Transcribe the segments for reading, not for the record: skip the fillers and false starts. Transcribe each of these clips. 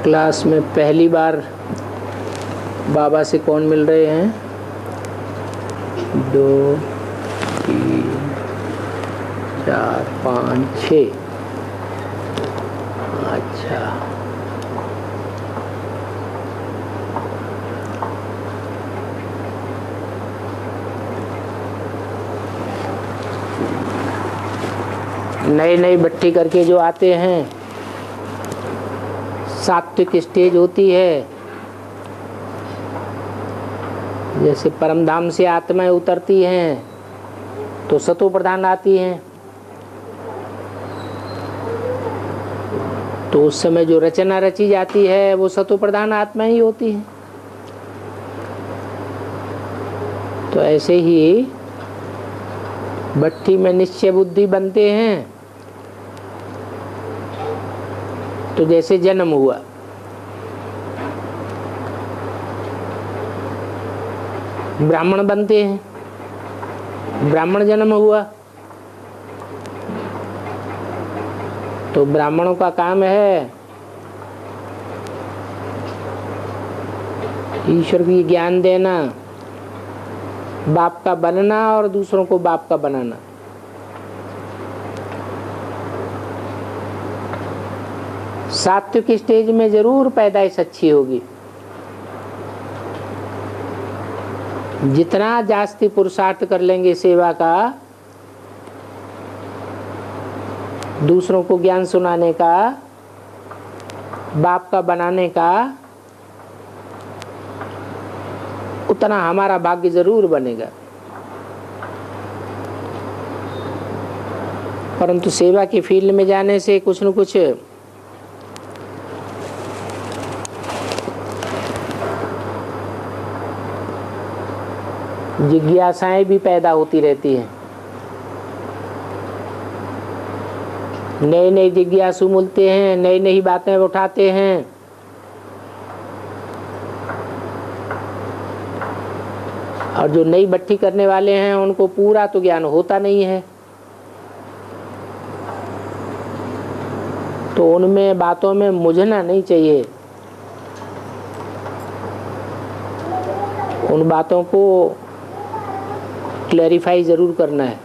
Class में पहली बार बाबा से कौन मिल रहे हैं? 2 3 4 5 6। अच्छा, नई नई भट्टी करके जो आते हैं, सात्विक स्टेज होती है। जैसे परमधाम से आत्माएं उतरती हैं तो सतो प्रधान आती हैं, तो उस समय जो रचना रची जाती है वो सतो प्रधान आत्मा ही होती है। तो ऐसे ही भट्टी में निश्चय बुद्धि बनते हैं। तो जैसे जन्म हुआ, ब्राह्मण बनते हैं, ब्राह्मण जन्म हुआ, तो ब्राह्मणों का काम है ईश्वर की ज्ञान देना, बाप का बनना और दूसरों को बाप का बनाना। सात्विक स्टेज में जरूर पैदाइश अच्छी होगी। जितना जास्ती पुरुषार्थ कर लेंगे सेवा का, दूसरों को ज्ञान सुनाने का, बाप का बनाने का, उतना हमारा भाग्य जरूर बनेगा। परंतु सेवा की फील्ड में जाने से कुछ न कुछ जिज्ञासाएं भी पैदा होती रहती हैं। नए नए जिज्ञासु मिलते हैं, नई नई बातें उठाते हैं। और जो नई भट्टी करने वाले हैं उनको पूरा तो ज्ञान होता नहीं है, तो उनमें बातों में मुझना नहीं चाहिए। उन बातों को क्लैरिफाई जरूर करना है।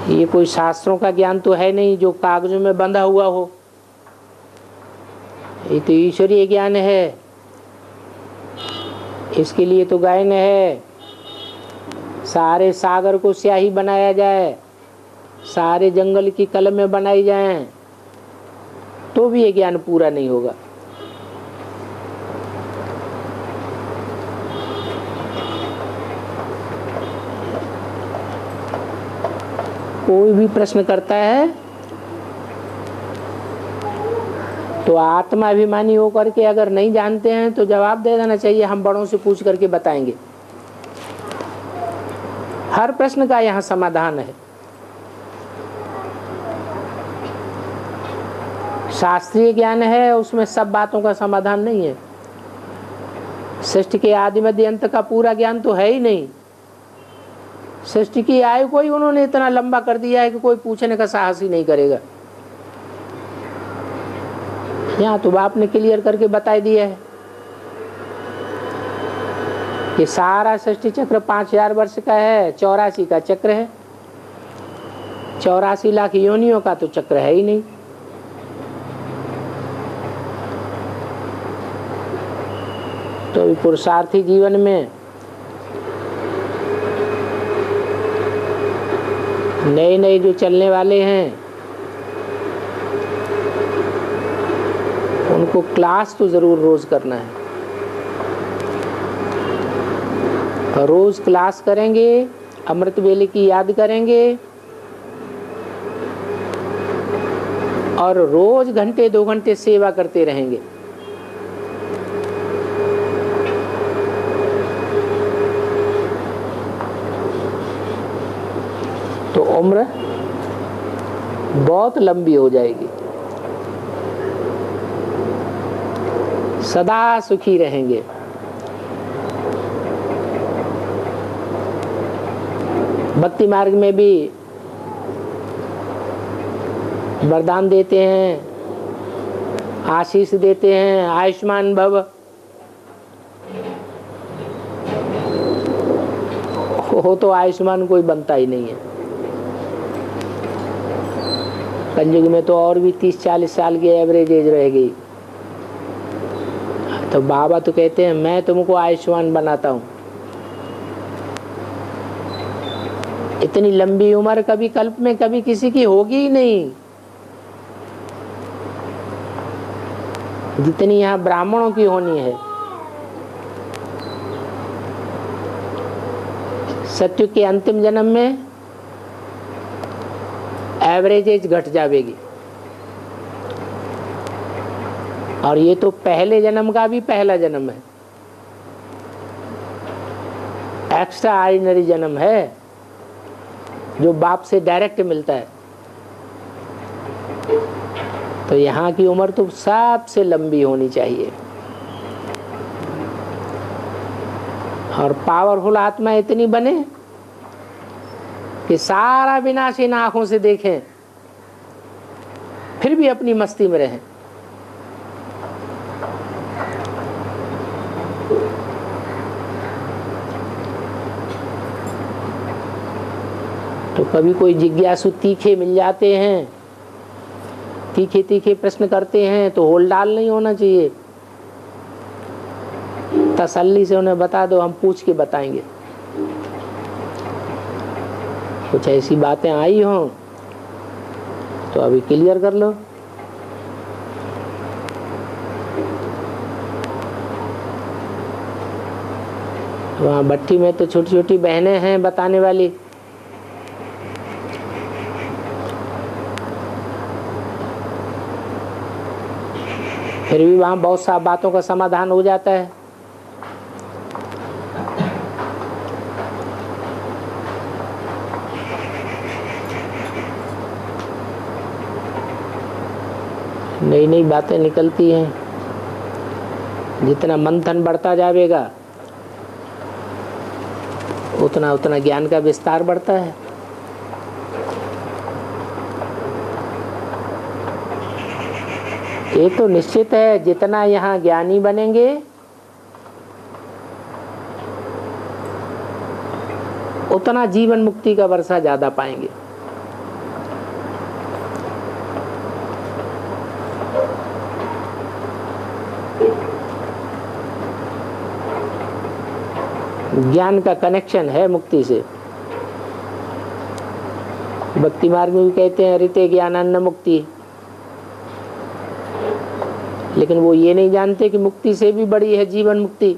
ये कोई शास्त्रों का ज्ञान तो है नहीं जो कागजों में बंधा हुआ हो, ये तो ईश्वरीय ज्ञान है। इसके लिए तो गायन है, सारे सागर को स्याही बनाया जाए, सारे जंगल की कलमें बनाई जाएं, तो भी ये ज्ञान पूरा नहीं होगा। कोई भी प्रश्न करता है तो आत्माभिमानी होकर के अगर नहीं जानते हैं तो जवाब दे देना चाहिए, हम बड़ों से पूछ करके बताएंगे। हर प्रश्न का यहाँ समाधान है। शास्त्रीय ज्ञान है, उसमें सब बातों का समाधान नहीं है। सृष्टि के आदि मध्य अंत का पूरा ज्ञान तो है ही नहीं। सृष्टि की आयु को ही उन्होंने इतना लंबा कर दिया है कि कोई पूछने का साहस ही नहीं करेगा। यहाँ तो बाप ने क्लियर करके बता दिया है कि सारा सृष्टि चक्र 5000 वर्ष का है, 84 का चक्र है। 84 लाख योनियों का तो चक्र है ही नहीं। तो पुरुषार्थी जीवन में नए नए जो चलने वाले हैं उनको क्लास तो जरूर रोज करना है। रोज क्लास करेंगे, अमृत वेले की याद करेंगे और रोज घंटे 2 घंटे सेवा करते रहेंगे। तो उम्र बहुत लंबी हो जाएगी, सदा सुखी रहेंगे। भक्ति मार्ग में भी वरदान देते हैं, आशीष देते हैं, आयुष्मान भव। हो तो आयुष्मान कोई बनता ही नहीं है। कलयुग में तो और भी 30-40 साल की एवरेज एज रह गई। तो बाबा तो कहते हैं मैं तुमको आयुष्मान बनाता हूँ। इतनी लंबी उम्र कभी कल्प में कभी किसी की होगी ही नहीं जितनी यहाँ ब्राह्मणों की होनी है। सत्युग के अंतिम जन्म में एवरेज एज घट जाएगी, और ये तो पहले जन्म का भी पहला जन्म है, एक्स्ट्रा ऑर्डिनरी जन्म है जो बाप से डायरेक्ट मिलता है। तो यहाँ की उम्र तो सबसे लंबी होनी चाहिए, और पावरफुल आत्मा इतनी बने कि सारा विनाश इन आंखों से देखें, फिर भी अपनी मस्ती में रहें। तो कभी कोई जिज्ञासु तीखे मिल जाते हैं, तीखे तीखे प्रश्न करते हैं, तो होल डाल नहीं होना चाहिए। तसल्ली से उन्हें बता दो, हम पूछ के बताएंगे। कुछ ऐसी बातें आई हों तो अभी क्लियर कर लो। वहाँ भट्टी में तो छोटी छोटी बहनें हैं बताने वाली। फिर भी वहाँ बहुत सा बातों का समाधान हो जाता है। नई नई बातें निकलती हैं। जितना मंथन बढ़ता जाएगा उतना उतना ज्ञान का विस्तार बढ़ता है। ये तो निश्चित है, जितना यहाँ ज्ञानी बनेंगे उतना जीवन मुक्ति का वर्षा ज्यादा पाएंगे। ज्ञान का कनेक्शन है मुक्ति से। भक्ति मार्ग में भी कहते हैं ऋते ज्ञानान्न मुक्ति, लेकिन वो ये नहीं जानते कि मुक्ति से भी बड़ी है जीवन मुक्ति।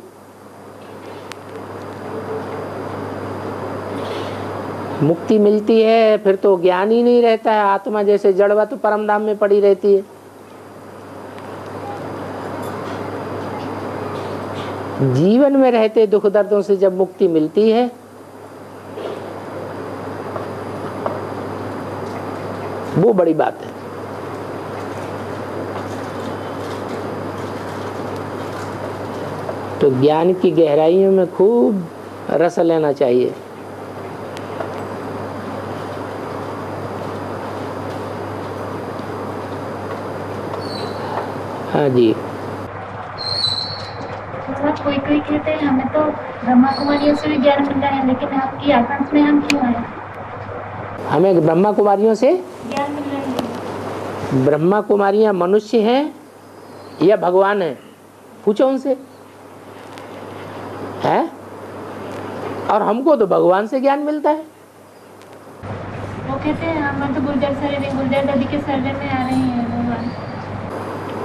मुक्ति मिलती है फिर तो ज्ञान ही नहीं रहता है, आत्मा जैसे जड़वत परम धाम में पड़ी रहती है। जीवन में रहते दुख दर्दों से जब मुक्ति मिलती है वो बड़ी बात है। तो ज्ञान की गहराइयों में खूब रस लेना चाहिए। हाँ जी। कोई कोई कहते हैं हमें तो ब्रह्मा कुमारियों से भी ज्ञान मिल रहा है, लेकिन आपकी आकांक्षा में हम क्यों आए? हमें ब्रह्मा कुमारियों से ज्ञान मिल रहा है। ब्रह्मा कुमारियां मनुष्य हैं या भगवान हैं? पूछो उनसे। है? और हमको तो भगवान से ज्ञान मिलता है। वो कहते हैं हम तो गुर्जर दादी के सर्वे में आ रहे हैं भगवान।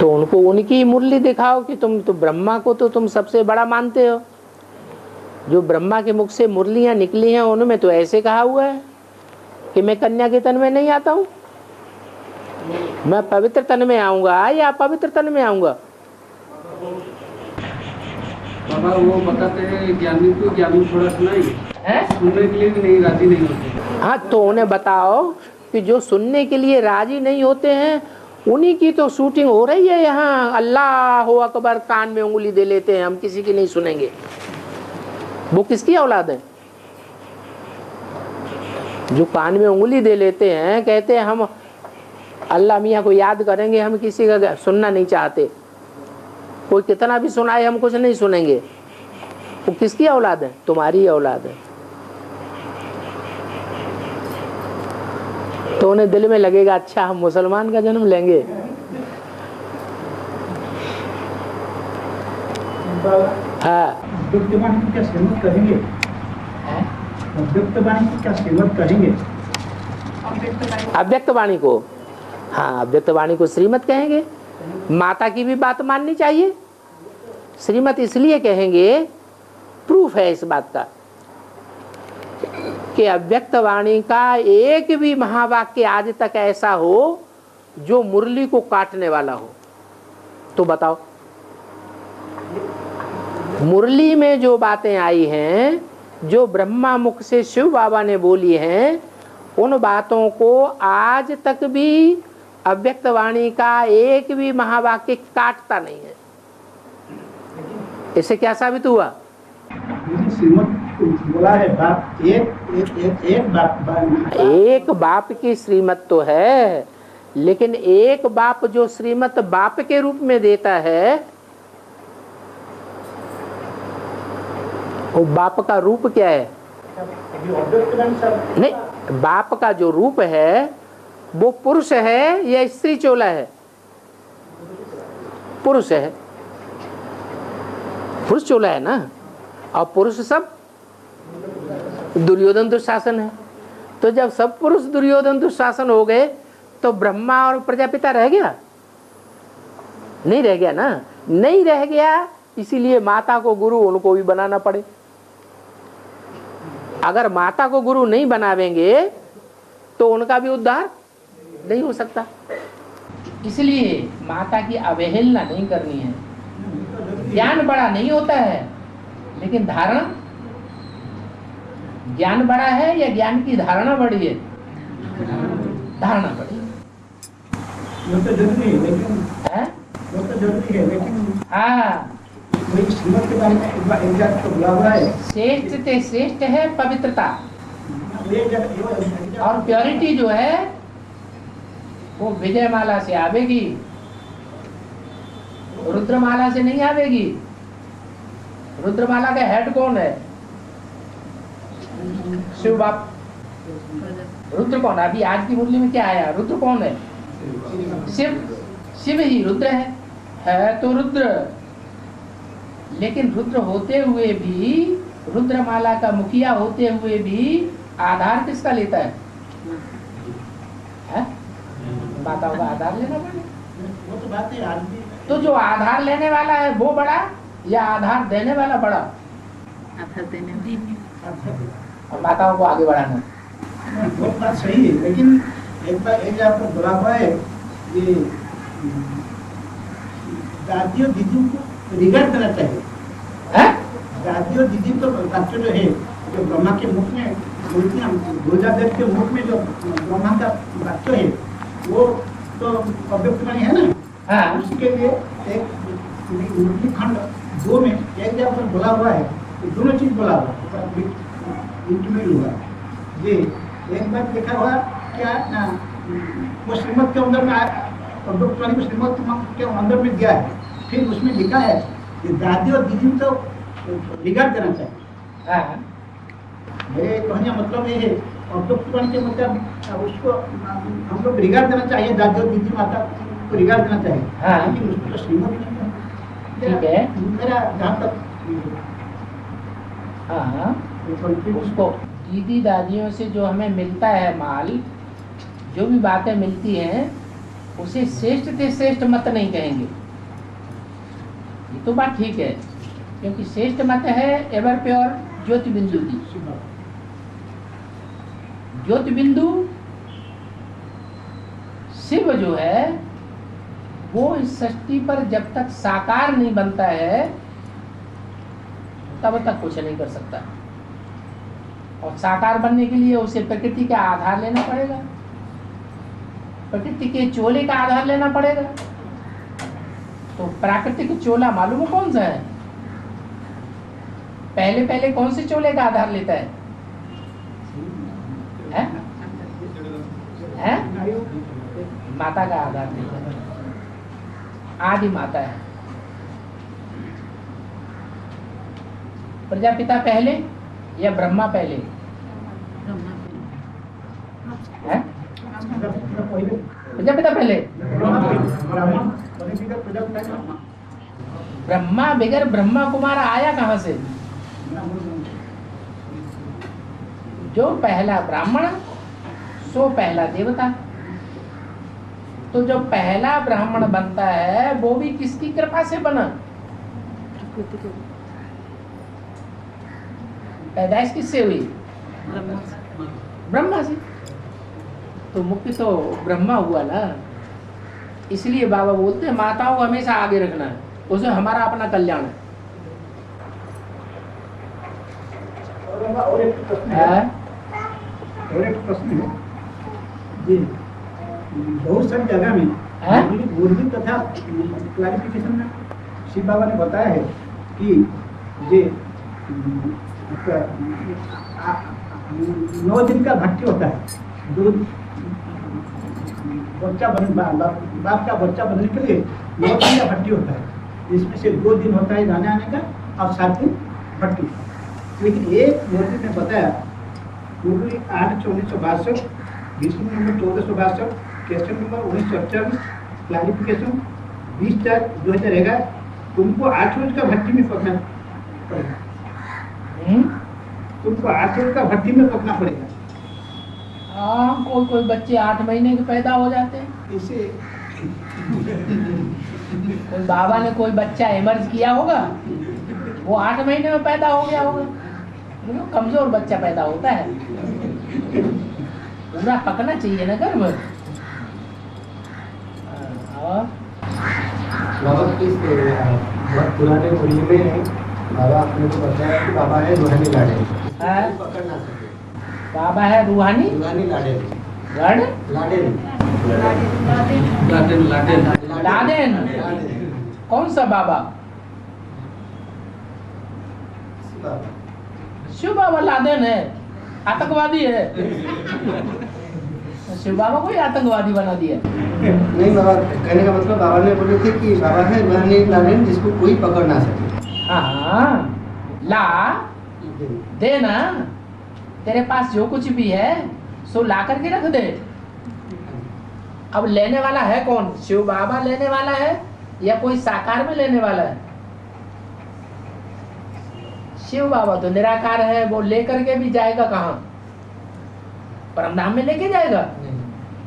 तो उनको उनकी मुरली दिखाओ कि तुम तो ब्रह्मा को तो तुम सबसे बड़ा मानते हो। जो ब्रह्मा के मुख से मुरलियां निकली हैं उनमें तो ऐसे कहा हुआ है कि मैं कन्या के तन में नहीं आता हूँ, मैं पवित्र तन में आऊंगा या पवित्र तन में आऊंगा। बाबा वो बताते हैं ज्ञानी को ज्ञानी थोड़ा सुनाइए, सुनने के लिए भी नहीं राजी नहीं होते। हाँ तो उन्हें बताओ कि जो सुनने के लिए राजी नहीं होते हैं उन्हीं की तो शूटिंग हो रही है यहाँ। अल्लाह अकबर कान में उंगली दे लेते हैं, हम किसी की नहीं सुनेंगे। वो किसकी औलाद है? जो कान में उंगली दे लेते हैं, कहते हैं हम अल्लाह मियाँ को याद करेंगे, हम किसी का सुनना नहीं चाहते। कोई कितना भी सुनाए हम कुछ नहीं सुनेंगे। वो किसकी औलाद है? तुम्हारी औलाद है। तो उन्हें दिल में लगेगा अच्छा हम मुसलमान का जन्म लेंगे। हाँ, अव्यक्त वाणी को क्या श्रीमत कहेंगे? अव्यक्त वाणी को क्या श्रीमत कहेंगे? अव्यक्त वाणी को, हाँ अव्यक्त वाणी को श्रीमत कहेंगे। माता की भी बात माननी चाहिए। श्रीमत इसलिए कहेंगे, प्रूफ है इस बात का कि अव्यक्त वाणी का एक भी महावाक्य आज तक ऐसा हो जो मुरली को काटने वाला हो। तो बताओ, मुरली में जो बातें आई हैं, जो ब्रह्मा मुख से शिव बाबा ने बोली हैं, उन बातों को आज तक भी अव्यक्त वाणी का एक भी महावाक्य काटता नहीं है। इससे क्या साबित हुआ? श्रीमत बोला है बाप, एक बाप, एक बाप की श्रीमत तो है, लेकिन एक बाप जो श्रीमत बाप के रूप में देता है, वो बाप का रूप क्या है? नहीं, बाप का जो रूप है वो पुरुष है या स्त्री चोला है? पुरुष है, पुरुष चोला है ना। और पुरुष सब दुर्योधन दुशासन है। तो जब सब पुरुष दुर्योधन दुशासन हो गए तो ब्रह्मा और प्रजापिता रह गया? नहीं रह गया ना, नहीं रह गया। इसीलिए माता को गुरु उनको भी बनाना पड़े। अगर माता को गुरु नहीं बनावेंगे तो उनका भी उद्धार नहीं हो सकता। इसलिए माता की अवहेलना नहीं करनी है। ज्ञान बड़ा नहीं होता है, लेकिन धारणा, ज्ञान बड़ा है या ज्ञान की धारणा बड़ी है? धारणा बड़ी वो तो जरूरी है, लेकिन है। वो तो जरूरी है, लेकिन हाँ, श्रीमत के बारे में एक जात को बुला हुआ है। श्रेष्ठ ते श्रेष्ठ है पवित्रता और प्योरिटी जो है वो विजयमाला से आवेगी, रुद्रमाला से नहीं आवेगी। रुद्रमाला का हेड कौन है? शिव बाप। रुद्र कौन? अभी आज की मुरली में क्या आया? रुद्र कौन है? शिव। शिव ही रुद्र है तो रुद्र। लेकिन रुद्र होते हुए भी, रुद्रमाला का मुखिया होते हुए भी आधार किसका लेता है? माताओं का आधार लेना पड़ेगा। वो तो बात है आज भी। तो जो आधार लेने वाला है वो बड़ा या आधार देने वाला बड़ा? आधार देने और माताओं को आगे बढ़ाना। वो बात सही है, लेकिन एक बार एक आपको बोला हुआ है ये दादी और दीदी को रिगार्ड करना चाहिए। दादी और दीदी तो बच्चे जो है, जो ब्रह्मा के मुख में, गुरुजादेव के मुख में जो ब्रह्मा का बच्चे है, वो तो अव्यक्त वाणी है ना। हाँ। उसी के लिए एक खंड 2 में एक जगह पर बोला हुआ है, तो दोनों चीज बोला हुआ है, इंटीमेट हुआ जी। एक बार देखा हुआ क्या ना, वो श्रीमत के अंदर में अव्यक्त वाणी को श्रीमत के अंदर में दिया है, फिर उसमें लिखा है कि दादी और दीदी तो रिगार्ड करना चाहिए। मेरे कहने का मतलब ये है, अव्यक्त वाणी के मतलब उसको हम लोग रिगार्ड करना चाहिए, दादी और दीदी माता को रिगार्ड करना चाहिए। हाँ। लेकिन उसको तो श्रीमत नहीं है। ठीक है। मेरा जहाँ तक हाँ, उसको दीदी दादियों से जो हमें मिलता है माल, जो भी बातें मिलती हैं, उसे श्रेष्ठ से श्रेष्ठ मत नहीं कहेंगे। ये तो बात ठीक है, क्योंकि श्रेष्ठ मत है एवर प्योर ज्योति बिंदु की। ज्योति बिंदु शिव जो है वो इस सृष्टि पर जब तक साकार नहीं बनता है तब तक कुछ नहीं कर सकता। और साकार बनने के लिए उसे प्रकृति का आधार लेना पड़ेगा, प्रकृति के चोले का आधार लेना पड़ेगा। तो प्राकृतिक चोला मालूम है कौन सा है? पहले पहले कौन से चोले का आधार लेता है? हैं? माता का आधार नहीं है, आदि माता है। प्रजापिता पहले या ब्रह्मा पहले है? प्रजापिता पहले। ब्रह्मा बगैर ब्रह्मा कुमार आया कहाँ से? जो पहला ब्राह्मण सो पहला देवता। तो जो पहला ब्राह्मण बनता है वो भी किसकी कृपा से बना? पैदाइश किससे हुई? ब्रह्मा से। तो मुक्ति तो ब्रह्मा हुआ ना। इसलिए बाबा बोलते हैं माताओं को हमेशा आगे रखना है, उसमें हमारा अपना कल्याण है। और एक प्रश्न है जी, बहुत सारी जगह में मुरली तथा क्लैरिफिकेशन में शिव बाबा ने बताया है कि ये 9 दिन का भक्ति होता है। दूध बच्चा बाप का बच्चा बनने के लिए 9 दिन का भक्ति होता है। इसमें से 2 दिन होता है जाने आने का और 7 दिन भक्ति। लेकिन एक मुरली ने बताया, मुरली 8/1962, Vishnu number 1462, question number 1948, clarification 20/4/2011, तुमको 8 रोज का भक्ति में पकना पड़ेगा। तुमको 8 रोज का भक्ति में पकना पड़ेगा। हाँ, कोई बच्चे 8 महीने के पैदा हो जाते हैं। इसे कोई बाबा ने कोई बच्चा इमर्ज किया होगा, वो 8 महीने में पैदा हो गया होगा। कमजोर बच्चा पैदा होता है, पूरा पकना चाहिए ना गर्भ। बाबा किस बहुत पुराने मुरली में बाबा अपने को बताया कि बाबा है रूहानी लाडे, पकड़ ना सके। बाबा है रूहानी लाडे लादेन। कौन सा बाबा? शिव बाबा लादेन है, आतंकवादी है। शिव बाबा को ही आतंकवादी बना दिया। नहीं बाबा, कहने का मतलब बाबा ने बोले थे कि बाबा है रूहानी लादेन जिसको कोई पकड़ ना सके। हाँ, ला देना, तेरे पास जो कुछ भी है सो ला करके रख दे। अब लेने वाला है कौन? शिव बाबा लेने वाला है या कोई साकार में लेने वाला है? शिव बाबा तो निराकार है, वो लेकर के भी जाएगा कहाँ? परमधाम में लेके जाएगा।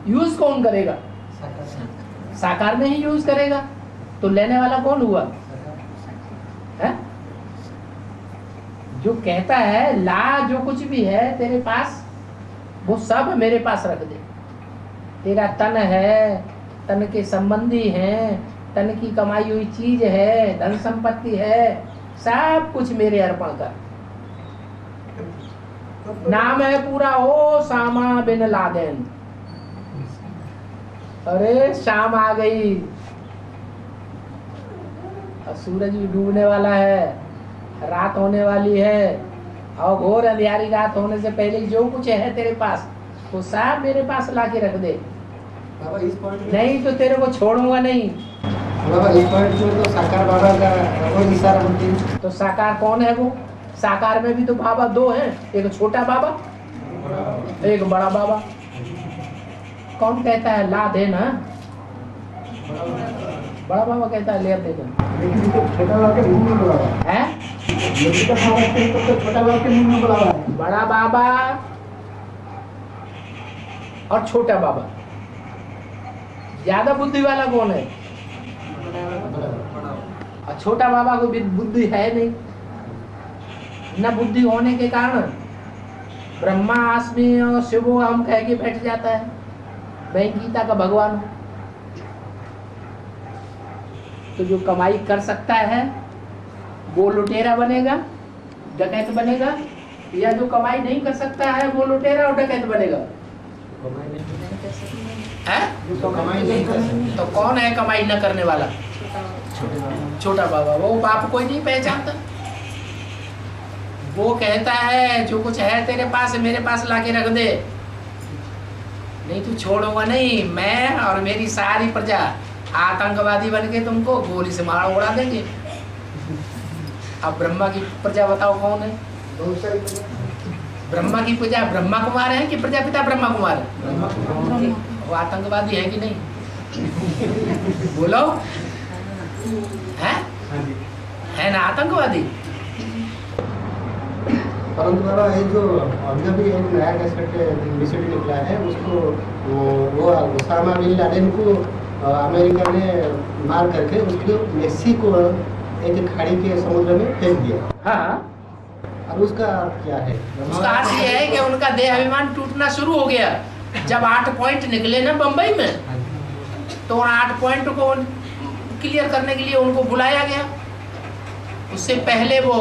यूज कौन करेगा? साकार में ही यूज करेगा। तो लेने वाला कौन हुआ है? जो कहता है ला जो कुछ भी है तेरे पास वो सब मेरे पास रख दे। तेरा तन है, तन के संबंधी हैं, तन की कमाई हुई चीज है, धन संपत्ति है, सब कुछ मेरे अर्पण कर। नाम है पूरा ओसामा बिन लादेन। अरे शाम आ गई और सूरज भी डूबने वाला है, रात होने वाली है और घोर अंधियारी रात होने से पहले जो कुछ है तेरे पास वो सब मेरे पास लाके रख दे। बाबा इस पॉइंट नहीं तो तेरे को छोड़ूंगा नहीं। बाबा इस पॉइंट में तो साकार बाबा का कोई इशारा होती है। तो साकार कौन है? वो साकार में भी तो बाबा 2 हैं, एक छोटा बाबा एक बड़ा बाबा। कौन कहता है ला देना? बड़ा बाबा कहता है ले देना। लेकिन तो छोटा बाबा के मुंह में बोला हुआ है? तो छोटा बाबा के मुंह में बोला हुआ है। बड़ा बाबा और छोटा बाबा, ज्यादा बुद्धि वाला कौन है? और छोटा बाबा को भी बुद्धि है नहीं। न बुद्धि होने के कारण ब्रह्मा आसमी और शिवो हम कह के बैठ जाता है। वही गीता का भगवान हो। तो जो कमाई कर सकता है वो लुटेरा बनेगा, डकैत बनेगा, या जो कमाई नहीं कर सकता है वो लुटेरा और डकैत बनेगा? है? तो कमाई नहीं कर सकते। तो कौन है कमाई न करने वाला? छोटा बाबा। वो बाप कोई नहीं पहचानता। वो कहता है जो कुछ है तेरे पास मेरे पास लाके रख दे। नहीं तू छोड़ूंगा नहीं, मैं और मेरी सारी प्रजा आतंकवादी बन के तुमको गोली से मार उड़ा देंगे। अब ब्रह्मा की प्रजा बताओ कौन है? बहुत सारी ब्रह्मा की प्रजा ब्रह्मा कुमार है कि प्रजापिता ब्रह्मा कुमार है? वो आतंकवादी है कि नहीं? बोलो, है ना आतंकवादी? परंतु बाबा ये जो अभी अभी एक नया कैसेट रिसेंटली निकला है, उसको वो ओसामा बिन लादेन को अमेरिका ने मार करके उसको मेक्सिको एक खाड़ी के समुद्र में फेंक दिया। हाँ, और उसका क्या है? उसका अर्थ ये है कि उनका देहाभिमान टूटना शुरू हो गया। जब 8 पॉइंट निकले ना बम्बई में, तो उन 8 पॉइंट को क्लियर करने के लिए उनको बुलाया गया। उससे पहले वो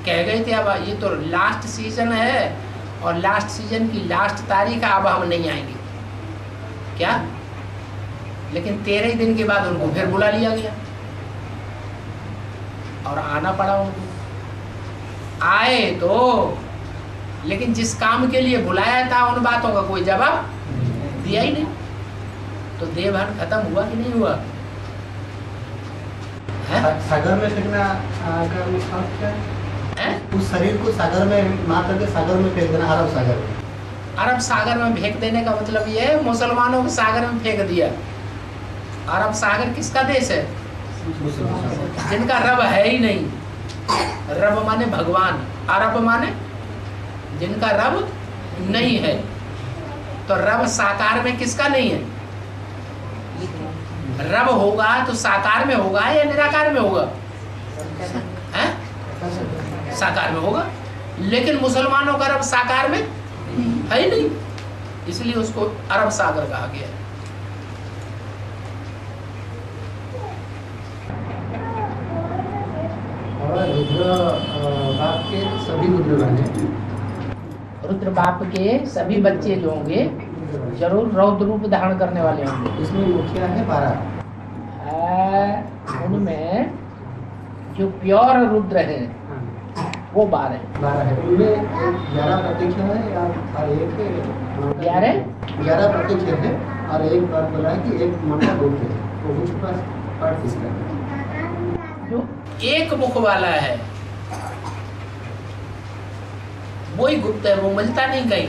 कह गए थे अब ये तो लास्ट सीजन है और लास्ट सीजन की लास्ट तारीख है, अब हम नहीं आएंगे क्या। लेकिन 13 दिन के बाद उनको फिर बुला लिया गया और आना पड़ा उनको। आए तो, लेकिन जिस काम के लिए बुलाया था उन बातों का कोई जवाब दिया ही नहीं। तो देवभान खत्म हुआ कि नहीं हुआ? सागर में फेंकना का मतलब क्या है? उस शरीर को सागर में मार करके सागर में फेंक देना, अरब सागर में। अरब सागर में फेंक देने का मतलब ये है मुसलमानों को सागर में फेंक दिया। अरब सागर किसका देश है? जिनका रब है ही नहीं। रब माने भगवान, अरब माने जिनका रब नहीं है। तो रब साकार में किसका नहीं है? रब होगा तो साकार में होगा या निराकार में होगा? हैं? साकार में होगा। लेकिन मुसलमानों का रब साकार में है ही नहीं, इसलिए उसको अरब सागर कहा गया। और रुद्र बाप के सभी रुद्र बने, रुद्र बाप के सभी बच्चे जो होंगे जरूर रौद्र रूप धारण करने वाले होंगे। इसमें मुखिया है 12। उनमें जो प्योर रुद्र है वो 12 है। उनमें 11 प्रत्यक्ष है या और एक 11 प्रत्यक्ष है और एक बात बोला है कि एक मंडा गुप्त है। वो गुप्त पास पाठ किसका है? जो एक मुख वाला है वही गुप्त है, वो मिलता नहीं कहीं।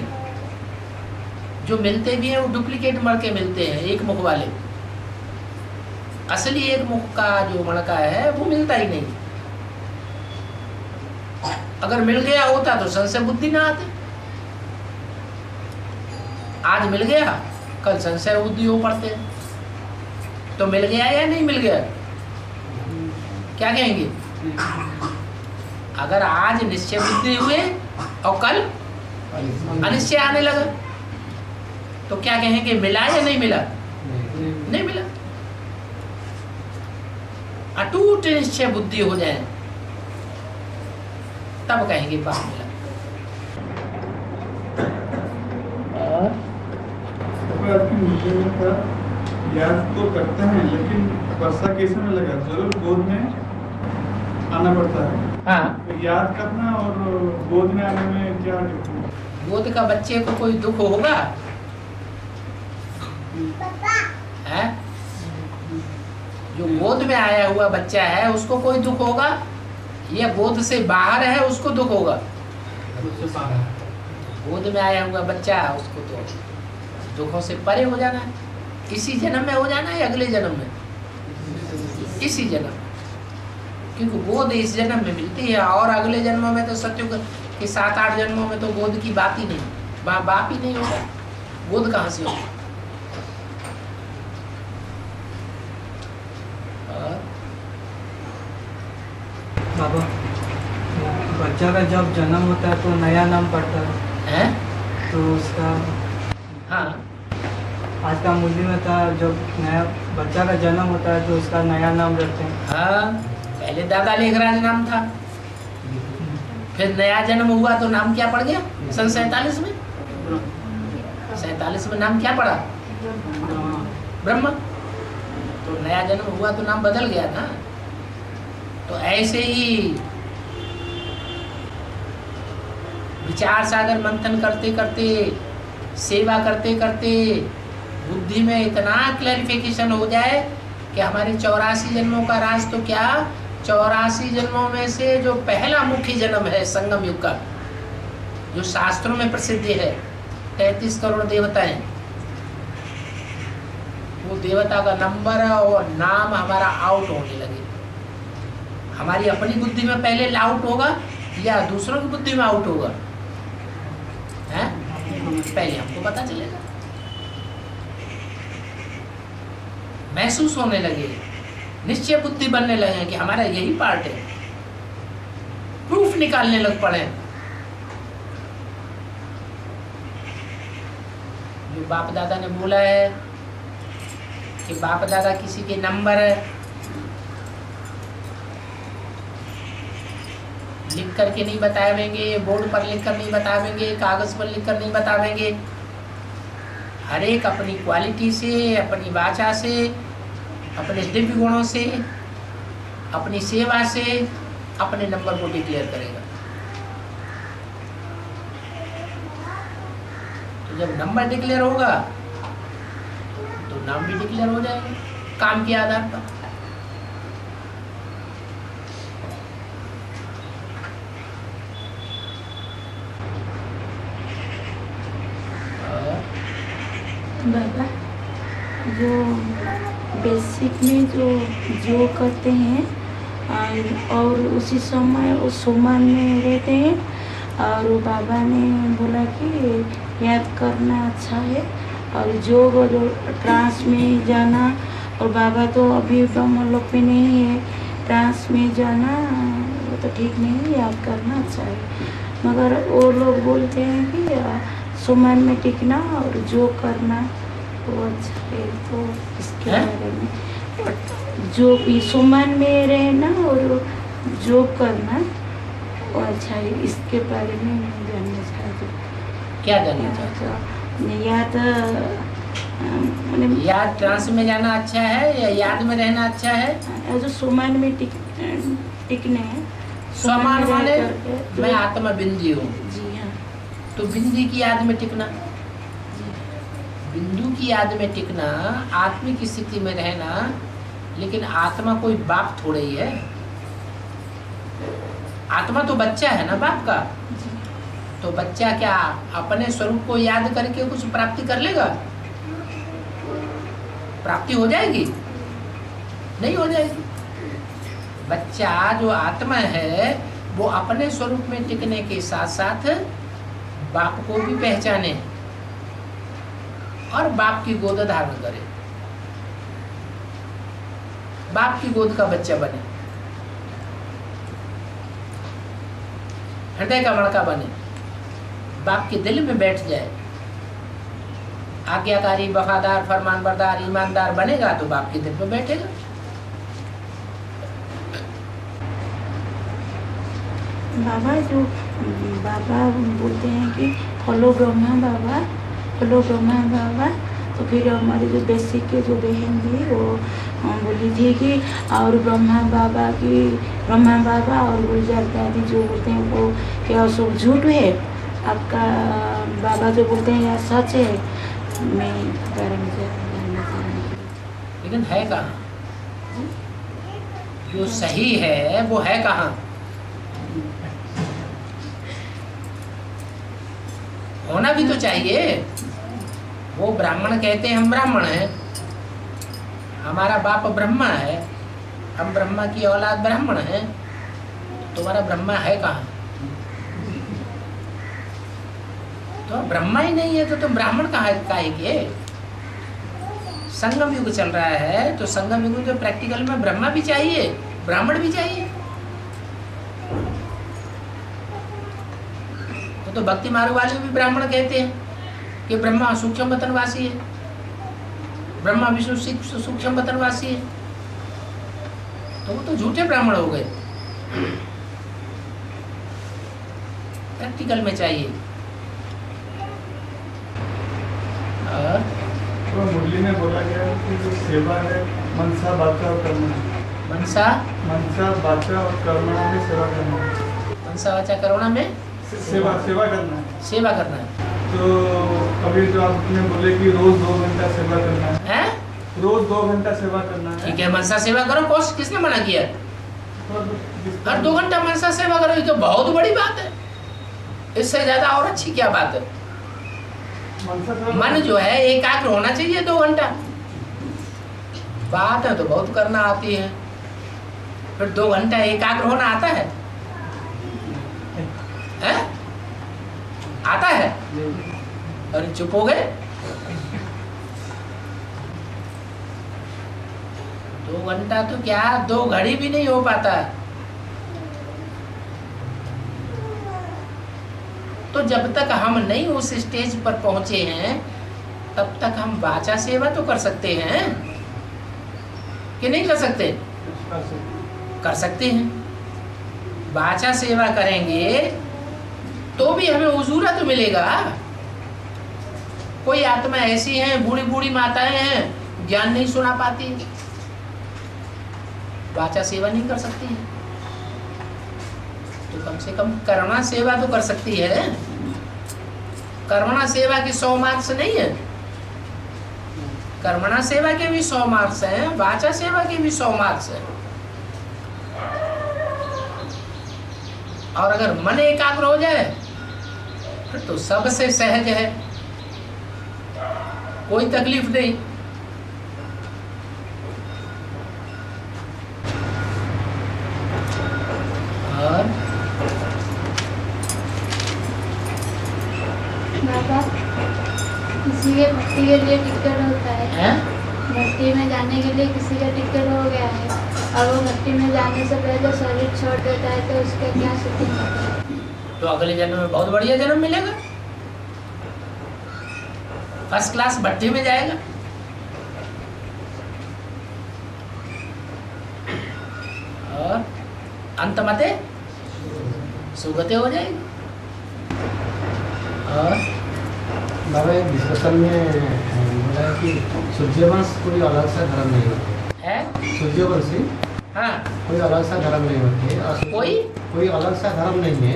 जो मिलते भी हैं वो डुप्लीकेट मण के मिलते हैं, एक मुख वाले। असली एक मुख का जो मणका है वो मिलता ही नहीं। अगर मिल गया होता तो संशय बुद्धि ना आती। आज मिल गया, कल संशय बुद्धि हो पड़ते। तो मिल गया या नहीं मिल गया, क्या कहेंगे? अगर आज निश्चय बुद्धि हुए और कल अनिश्चय आने लगा तो क्या कहेंगे? मिला या नहीं मिला? नहीं मिला। अटूट निश्चय बुद्धि हो जाए तब कहेंगे पाप मिला। याद तो करते हैं, लेकिन वर्षा कैसे में लगा जरूर गोद में आना पड़ता है। हाँ, तो याद करना और गोद में आने में क्या difference? गोद का बच्चे को कोई दुख होगा है? जो गोद में आया हुआ बच्चा है उसको कोई दुख होगा या गोद से बाहर है उसको दुख होगा? गोद में आया हुआ बच्चा उसको तो दुखों से परे हो जाना है। इसी जन्म में हो जाना है, अगले जन्म में? इसी जन्म, क्योंकि गोद इस जन्म में मिलती है और अगले जन्मों में तो सत्युग के 7-8 जन्मों में तो गोद की बात ही नहीं, बाप ही नहीं होगा। गोद कहाँ से होगा? बाबा, बच्चा का जब जन्म होता है तो नया नाम पड़ता है, तो उसका हाँ, आज का मूल्य में था जब नया बच्चा का जन्म होता है तो उसका नया नाम रखते हैं। हाँ, पहले दादा लेखराज नाम था, फिर नया जन्म हुआ तो नाम क्या पड़ गया? सन 47 में 47 में नाम क्या पड़ा? ब्रह्मा। तो नया जन्म हुआ तो नाम बदल गया ना। तो ऐसे ही विचार सागर मंथन करते करते सेवा करते करते बुद्धि में इतना क्लैरिफिकेशन हो जाए कि हमारे 84 जन्मों का राज तो क्या, 84 जन्मों में से जो पहला मुख्य जन्म है संगम युग का, जो शास्त्रों में प्रसिद्ध है, 33 करोड़ देवता हैं, वो देवता का नंबर और नाम हमारा आउट होने लगे। हमारी अपनी बुद्धि में पहले आउट होगा या दूसरों की बुद्धि में आउट होगा, हैं? पहले हमको पता चलेगा, महसूस होने लगे, निश्चय बुद्धि बनने लगे कि हमारा यही पार्ट है, प्रूफ निकालने लग पड़े। जो बाप दादा ने बोला है कि बाप दादा किसी के नंबर लिख करके नहीं बतावेंगे, बोर्ड पर लिख कर नहीं बतावेंगे, कागज पर लिख कर नहीं बतावेंगे, हर एक अपनी क्वालिटी से, अपनी वाचा से, अपने दिव्य गुणों से, अपनी सेवा से अपने नंबर को डिक्लेयर करेगा। तो जब नंबर डिक्लेयर होगा तो नाम भी डिक्लेयर हो जाएगा काम के आधार पर। बाबा, जो बेसिक में जो करते हैं और उसी समय उस सोमान में रहते हैं, और बाबा ने बोला कि याद करना अच्छा है, और जो ट्रांस में जाना, और बाबा तो अभी ब्रह्म लोक में नहीं है, ट्रांस में जाना वो तो ठीक नहीं है, याद करना अच्छा है। मगर वो लोग बोलते हैं कि सुमन में टिकना और जो करना वो अच्छा है। तो इसके बारे में जो भी सुमन में रहना और जो करना वो अच्छा है, इसके बारे में जानना चाहती हूँ। क्या जानना चाहते हो? याद ट्रांस में जाना अच्छा है या याद में रहना अच्छा है? जो सुमन में टिकने हैं, समान माने मैं आत्मा बिंदी हूँ। जी हाँ। तो बिंदी की याद में टिकना, बिंदु की याद में टिकना, आत्मिक स्थिति में रहना। लेकिन आत्मा कोई बाप थोड़े ही है, आत्मा तो बच्चा है ना बाप का। तो बच्चा क्या अपने स्वरूप को याद करके कुछ प्राप्ति कर लेगा? प्राप्ति हो जाएगी? नहीं हो जाएगी। बच्चा जो आत्मा है वो अपने स्वरूप में टिकने के साथ साथ बाप को भी पहचाने और बाप की गोद धारण करे, बाप की गोद का बच्चा बने, हृदय का मणका बने, बाप के दिल में बैठ जाए, आज्ञाकारी, वफादार, फरमानबरदार, ईमानदार बनेगा तो बाप के दिल में बैठेगा। बाबा बोलते हैं कि फॉलो ब्रह्मा बाबा, फॉलो ब्रह्मा बाबा। तो फिर हमारी जो बेसिक के जो बहन थी वो बोली थी कि और ब्रह्मा बाबा और गुलजार दादी जो बोलते हैं वो क्या सब झूठ है, आपका बाबा जो बोलते हैं यह सच है। मैं बारे में जानना चाहूँगी। लेकिन है कहाँ? जो सही है वो है कहाँ? होना भी तो चाहिए। वो ब्राह्मण कहते हैं हम ब्राह्मण हैं, हमारा बाप ब्रह्मा है, हम ब्रह्मा की औलाद ब्राह्मण हैं। तुम्हारा ब्रह्मा है कहाँ? तो ब्रह्मा ही नहीं है तो तुम ब्राह्मण कहाँ काहे के? संगम युग चल रहा है तो संगम युग के प्रैक्टिकल में ब्रह्मा भी चाहिए, ब्राह्मण भी चाहिए। तो भक्ति मार्ग वाले भी ब्राह्मण कहते हैं कि ब्रह्मा सूक्ष्म वतनवासी है, ब्रह्मा विष्णु सूक्ष्म वतनवासी है। तो वो तो झूठे ब्राह्मण हो गए। प्रैक्टिकल में चाहिए। तो मुरली में बोला गया कि जो सेवा है मनसा बाचा और कर्म, मनसा बाचा और कर्मणा में सेवा करना, मनसा वाचा करुणा में सेवा करना है, सेवा करना है। तो अभी जो आपने बोले कि रोज 2 घंटा सेवा करना है, रोज 2 घंटा सेवा करना है। ठीक है, मनसा सेवा करो, कौन किसने मना किया? हर 2 घंटा मनसा सेवा करो, ये तो बहुत बड़ी बात है। इससे ज्यादा और अच्छी क्या बात है? मन जो है एकाग्र होना चाहिए 2 घंटा। बात है तो बहुत करना आती है, फिर 2 घंटा एकाग्र होना आता है? आता है? अरे चुप हो गए। 2 घंटा तो क्या 2 घड़ी भी नहीं हो पाता। तो जब तक हम नहीं उस स्टेज पर पहुंचे हैं तब तक हम वाचा सेवा तो कर सकते हैं कि नहीं कर सकते? कर सकते हैं। वाचा सेवा करेंगे तो भी हमें उजूरा तो मिलेगा। कोई आत्मा ऐसी हैं, बूढ़ी बूढ़ी माताएं हैं, ज्ञान नहीं सुना पाती, वाचा सेवा नहीं कर सकती है, तो कम से कम कर्मणा सेवा तो कर सकती है। कर्मणा सेवा की 100 मार्क्स नहीं है, कर्मणा सेवा के भी 100 मार्क्स हैं, वाचा सेवा के भी 100 मार्क्स हैं। और अगर मन एकाग्र हो जाए फिर तो सबसे सहज है, कोई तकलीफ नहीं। और बाबा, किसी के भक्ति के लिए टिकट होता है, भक्ति में जाने के लिए किसी का टिकट हो गया है और वो भक्ति में जाने से पहले शरीर छोड़ देता है, तो उसका क्या स्थिति होता है? तो अगले जन्म में बहुत बढ़िया जन्म मिलेगा, फर्स्ट क्लास भट्टी में जाएगा। और अंतमते सुगते हो जाएगी। और बाबा एक डिस्कशन में बोला है कि सूर्यवंश कोई अलग सा धर्म नहीं होते है, सूर्यवंशी हाँ, कोई अलग सा धर्म नहीं होते, और कोई अलग सा धर्म नहीं है,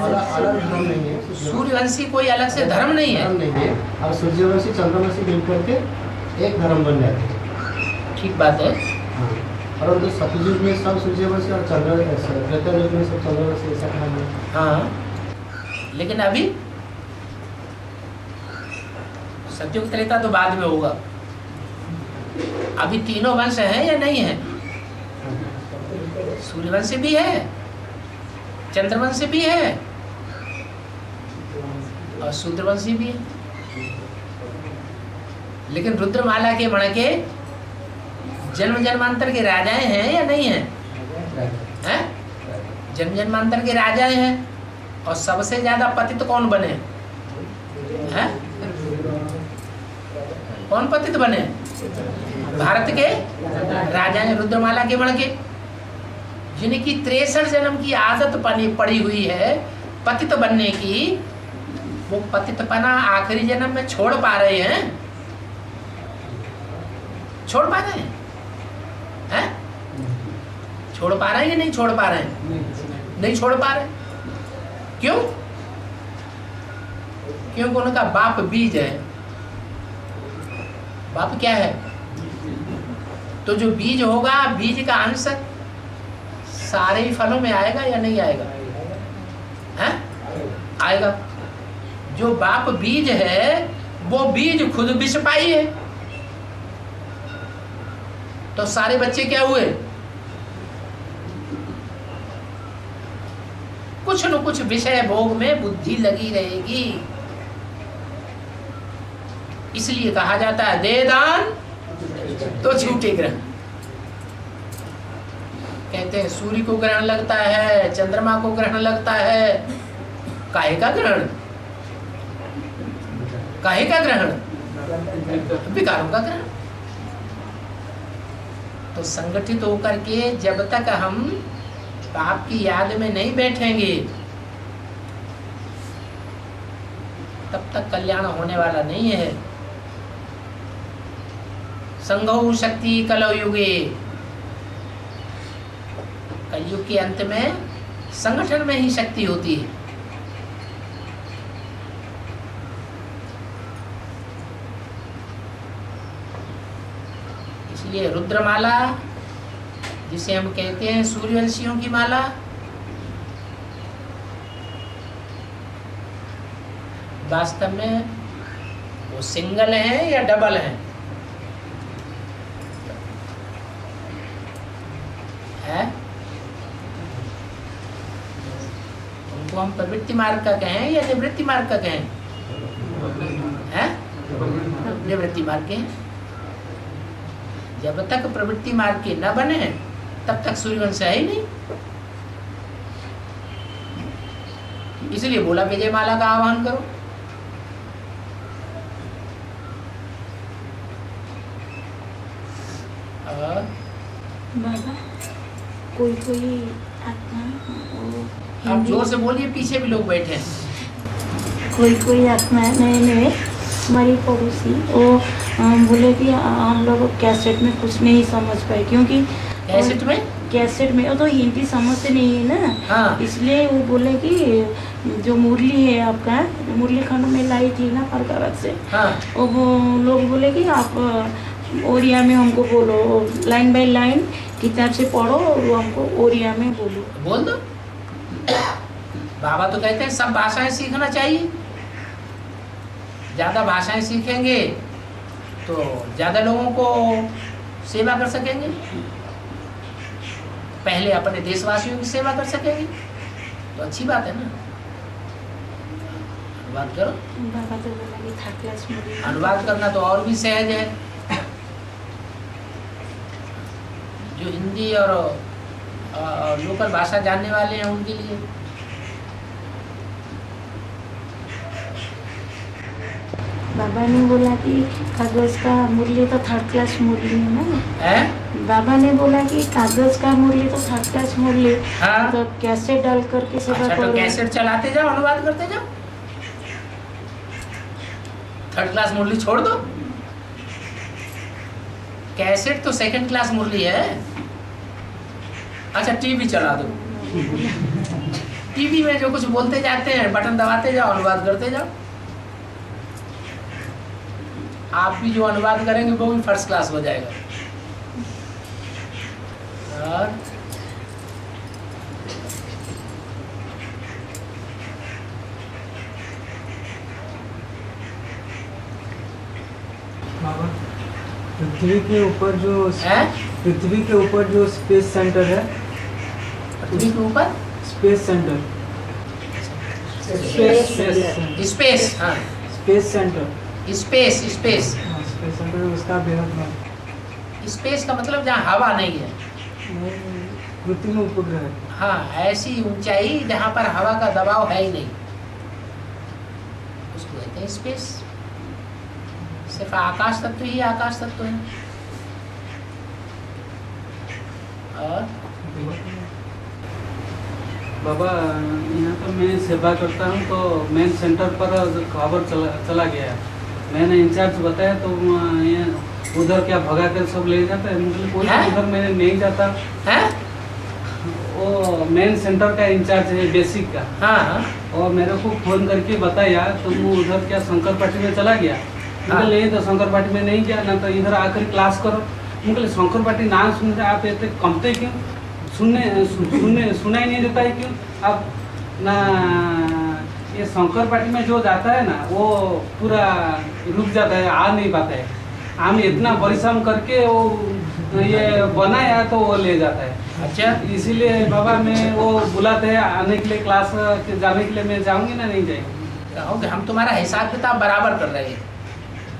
अलग धर्म नहीं है। सूर्यवंशी कोई अलग से धर्म नहीं है, धर्म नहीं है, और सूर्यवंशी चंद्रवंशी मिल करके एक धर्म बन जाते हैं। ठीक बात है। हाँ, परंतु सतयुग में सब सूर्यवंशी और त्रेता युग में सब चंद्रवंशी ऐसा कहा है। हाँ, लेकिन अभी सतयुग त्रेता तो बाद में होगा, अभी तीनों वंश है या नहीं है? सूर्यवंशी भी है, चंद्रवंशी भी है और शूद्रवंशी भी है। लेकिन रुद्रमाला के मण के जन्म जन्मांतर के राजाएं हैं या नहीं है? हैं? जन्म जन्मांतर के राजाएं हैं। और सबसे ज्यादा पतित कौन बने हैं? कौन पतित बने? भारत के राजाएं रुद्रमाला के मण के, जिनकी 63 जन्म की आदत पड़ी हुई है पतित बनने की, वो पतितपना आखिरी जन्म में छोड़ पा रहे हैं? छोड़ पा रहे हैं? हैं? छोड़ पा रहे हैं या नहीं छोड़ पा रहे हैं? नहीं छोड़ पा रहे। क्यों? क्योंकि उनका बाप बीज है। बाप क्या है? तो जो बीज होगा, बीज का अंश सारे ही फलों में आएगा या नहीं आएगा? हैं? आएगा। जो बाप बीज है वो बीज खुद विषपाई है, तो सारे बच्चे क्या हुए? कुछ न कुछ विषय भोग में बुद्धि लगी रहेगी। इसलिए कहा जाता है दे दान तो छूटे ग्रहण। कहते हैं सूर्य को ग्रहण लगता है, चंद्रमा को ग्रहण लगता है, काहे का ग्रहण? काहे का ग्रहण? विकारों का ग्रहण। तो संगठित होकर के जब तक हम बाप की याद में नहीं बैठेंगे तब तक कल्याण होने वाला नहीं है। संघौ शक्ति कलौ युगे, कलयुग के अंत में संगठन में ही शक्ति होती है। ये रुद्रमाला, जिसे हम कहते हैं सूर्यवंशियों की माला, वास्तव में वो सिंगल है या डबल है? उनको हम प्रवृत्ति मार्ग का कहें या निवृत्ति मार्ग का कहें? निवृत्ति मार्ग के। जब तक प्रवृत्ति मार्ग के न बने तब तक सूर्यवंश है ही नहीं। इसलिए बोला विजय माला का आह्वान करो। बाबा कोई आत्मा, आप जोर से बोलिए, पीछे भी लोग बैठे हैं। कोई आत्मा मैंने हमारी पड़ोसी वो बोले कि हम लोग कैसेट में कुछ नहीं समझ पाए, क्योंकि कैसेट में वो तो हिंदी समझते नहीं है ना। हाँ। इसलिए वो बोले कि जो मुरली है आपका, मुरली खंड में लाई थी ना फरकावत से। हाँ। वो लोग बोले कि आप ओरिया में हमको बोलो, लाइन बाय लाइन किताब से पढ़ो और हमको ओरिया में बोलो। बोल दो। बाबा तो कहते हैं सब भाषाएं सीखना चाहिए। ज़्यादा भाषाएं सीखेंगे तो ज़्यादा लोगों को सेवा कर सकेंगे। पहले अपने देशवासियों की सेवा कर सकेंगे तो अच्छी बात है ना। अनुवाद करो। बाबा तो बोला कि थर्ड क्लास में अनुवाद करना तो और भी सहज है। जो हिंदी और लोकल भाषा जानने वाले हैं उनके लिए। बाबा ने बोला कि कागज का मूल्य तो थर्ड क्लास मूल्य है ना। बाबा ने बोला कि कागज का मूल्य तो थर्ड क्लास मूल्य। हाँ? तो कैसेट डाल करके सेवा अच्छा, करो। तो कैसेट चलाते जाओ, अनुवाद करते जाओ। थर्ड क्लास मुरली छोड़ दो। कैसेट तो सेकंड क्लास मुरली है। अच्छा, टीवी चला दो। टीवी में जो कुछ बोलते जाते हैं, बटन दबाते जाओ, अनुवाद करते जाओ। आप भी जो अनुवाद करेंगे वो भी फर्स्ट क्लास हो जाएगा। और बाबा, पृथ्वी के ऊपर जो स्पेस सेंटर है, पृथ्वी के ऊपर स्पेस सेंटर, स्पेस, हाँ, स्पेस सेंटर, स्पेस सेंटर, उसका बेहद नाम। स्पेस का मतलब जहाँ हवा नहीं है। कृत्रिम उपग्रह है। हाँ, ऐसी ऊंचाई जहाँ पर हवा का दबाव है ही नहीं, उसको कहते हैं स्पेस। सिर्फ आकाश तत्व ही आकाश तत्व है। और बाबा, यहाँ तो मैं सेवा करता हूँ तो मेन सेंटर पर खबर चला गया है। मैंने इंचार्ज बताया तो उधर क्या भगा कर सब ले जाता है। मतलब कोई उधर मैंने नहीं जाता है। वो मेन सेंटर का इंचार्ज है बेसिक का। हाँ। और मेरे को फोन करके बताया तो मैं उधर क्या शंकर पार्टी में चला गया। नहीं तो शंकर पार्टी में नहीं गया ना, तो इधर आकर क्लास करो। मुझे शंकर पार्टी नाम सुनते आप इतने कमते क्यों? सुनाई नहीं देता है क्यों? अब ना ये शंकर पार्टी में जो जाता है ना वो पूरा रुक जाता है, आ नहीं पाता है। हम इतना परिश्रम करके वो ये बनाया तो वो ले जाता है। अच्छा, इसीलिए बाबा मैं वो बुलाते हैं आने के लिए, क्लास जाने के लिए मैं जाऊंगी ना, नहीं जाएंगे। कहोगे हम तुम्हारा हिसाब किताब बराबर कर रहे हैं।